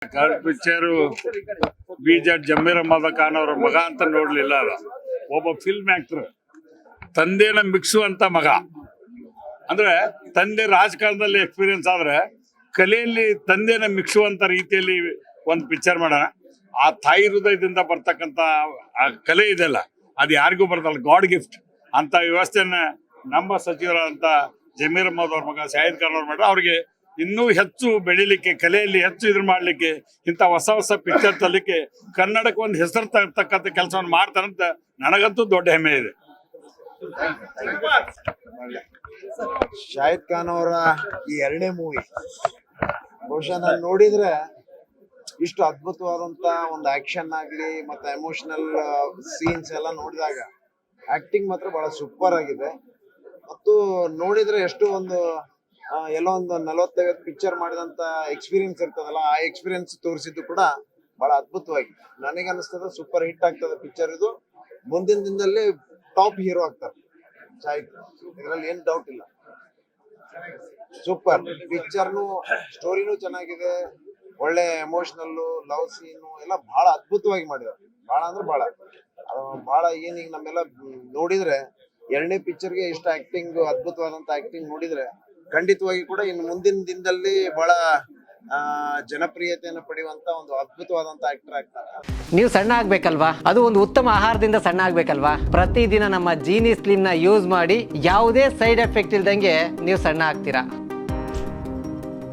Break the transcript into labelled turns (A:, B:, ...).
A: Curd picture ಬೀಜ ಜಮೀರ್ ಅಹಮದ್ ಖಾನ್ ಅವರ ಮಗ ಅಂತ ನೋಡ್ಲಿಲ್ಲ. ಅದ ಒಬ್ಬ ಫಿಲ್ಮ್ ಆಕ್ಟರ್, ತಂದೆನ ಮಿಕ್ಸು ಅಂತ ಮಗ. ಅಂದ್ರೆ ತಂದೆ ರಾಜಕಾರಣದಲ್ಲಿ ಎಕ್ಸ್ಪೀರಿಯನ್ಸ್ ಆದ್ರೆ ಕಲೆಯಲ್ಲಿ ತಂದೆನ ಮಿಕ್ಸುವಂತ ರೀತಿಯಲ್ಲಿ ಒಂದು ಪಿಕ್ಚರ್ ಮಾಡೋಣ. ಆ ತಾಯಿ ಹೃದಯದಿಂದ ಬರ್ತಕ್ಕಂಥ ಆ ಕಲೆ ಇದೆಲ್ಲ, ಅದು ಯಾರಿಗೂ ಬರ್ತಲ್ಲ, ಗಾಡ್ ಗಿಫ್ಟ್ ಅಂತ ವ್ಯವಸ್ಥೆನ ನಮ್ಮ ಸಚಿವರಾದಂತ ಜಮೀರ್ ಅಹಮದ್ ಅವ್ರ ಮಗ ಶಾಹಿದ್ ಖಾನ್ ಅವ್ರು ಮಾಡ್ರೆ ಅವ್ರಿಗೆ ಇನ್ನೂ ಹೆಚ್ಚು ಬೆಳಿಲಿಕ್ಕೆ, ಕಲೆಯಲ್ಲಿ ಹೆಚ್ಚು ಇದ್ರ ಮಾಡ್ಲಿಕ್ಕೆ, ಇಂಥ ಹೊಸ ಪಿಕ್ಚರ್ ತರಲಿಕ್ಕೆ ಕನ್ನಡಕ್ಕೆ ಒಂದು ಹೆಸರು ತರ್ತಕ್ಕಂಥ ಕೆಲಸವನ್ನು ಮಾಡ್ತಾರಂತ ನನಗಂತೂ ದೊಡ್ಡ ಹೆಮ್ಮೆ ಇದೆ.
B: ಶಾಹಿದ್ ಖಾನ್ ಅವರ ಈ ಎರಡನೇ ಮೂವಿ ಬಹುಶಃ ನಾನು ನೋಡಿದ್ರೆ ಇಷ್ಟು ಅದ್ಭುತವಾದಂತ ಒಂದು ಆಕ್ಷನ್ ಆಗ್ಲಿ ಮತ್ತೆ ಎಮೋಷನಲ್ ಸೀನ್ಸ್ ಎಲ್ಲ ನೋಡಿದಾಗ ಆಕ್ಟಿಂಗ್ ಮಾತ್ರ ಬಹಳ ಸೂಪರ್ ಆಗಿದೆ. ಮತ್ತು ನೋಡಿದ್ರೆ ಎಷ್ಟು ಒಂದು ಎಲ್ಲೋ ಒಂದು 40-50 ಪಿಕ್ಚರ್ ಮಾಡಿದಂತ ಎಕ್ಸ್ಪೀರಿಯನ್ಸ್ ಇರ್ತದಲ್ಲ, ಆ ಎಕ್ಸ್ಪೀರಿಯನ್ಸ್ ತೋರಿಸಿದ್ದು ಕೂಡ ಬಹಳ ಅದ್ಭುತವಾಗಿ ನನಗೆ ಅನಿಸ್ತದೆ. ಸೂಪರ್ ಹಿಟ್ ಆಗ್ತದೆ ಪಿಕ್ಚರ್ ಇದು. ಮುಂದಿನ ದಿನದಲ್ಲಿ ಟಾಪ್ ಹೀರೋ ಆಗ್ತಾರೆ ಶಾಹಿದ್, ಇದರಲ್ಲಿ ಏನ್ ಡೌಟ್ ಇಲ್ಲ. ಸೂಪರ್ ಪಿಕ್ಚರ್ನು, ಸ್ಟೋರಿನೂ ಚೆನ್ನಾಗಿದೆ, ಒಳ್ಳೆ ಎಮೋಷನಲ್ಲು, ಲವ್ ಸೀನು ಎಲ್ಲ ಬಹಳ ಅದ್ಭುತವಾಗಿ ಮಾಡಿದ್ದಾರೆ. ಬಹಳ ಅಂದ್ರೆ ಬಹಳ ಏನೀಗ ನಮ್ಮೆಲ್ಲ ನೋಡಿದ್ರೆ ಎರಡನೇ ಪಿಕ್ಚರ್ಗೆ ಇಷ್ಟ ಆಕ್ಟಿಂಗ್, ಅದ್ಭುತವಾದಂತ ಆಕ್ಟಿಂಗ್ ನೋಡಿದ್ರೆ ಖಂಡಿತವಾಗಿ ಕೂಡ ಇನ್ನು ಮುಂದಿನ ದಿನದಲ್ಲಿ ಬಹಳ ಜನಪ್ರಿಯತೆಯನ್ನು ಪಡೆಯುವಂತ ಒಂದು ಅದ್ಭುತವಾದಂತ ಆಕ್ಟರ್ ಆಗ್ತಾರೆ.
C: ನೀವು ಸಣ್ಣ ಆಗ್ಬೇಕಲ್ವಾ? ಅದು ಒಂದು ಉತ್ತಮ ಆಹಾರದಿಂದ ಸಣ್ಣ ಆಗ್ಬೇಕಲ್ವಾ? ಪ್ರತಿದಿನ ನಮ್ಮ ಜೀನಿ ಸ್ಲಿಮ್ ನ ಯೂಸ್ ಮಾಡಿ ಯಾವುದೇ ಸೈಡ್ ಎಫೆಕ್ಟ್ ಇಲ್ದಂಗೆ ನೀವು ಸಣ್ಣ ಆಗ್ತೀರಾ.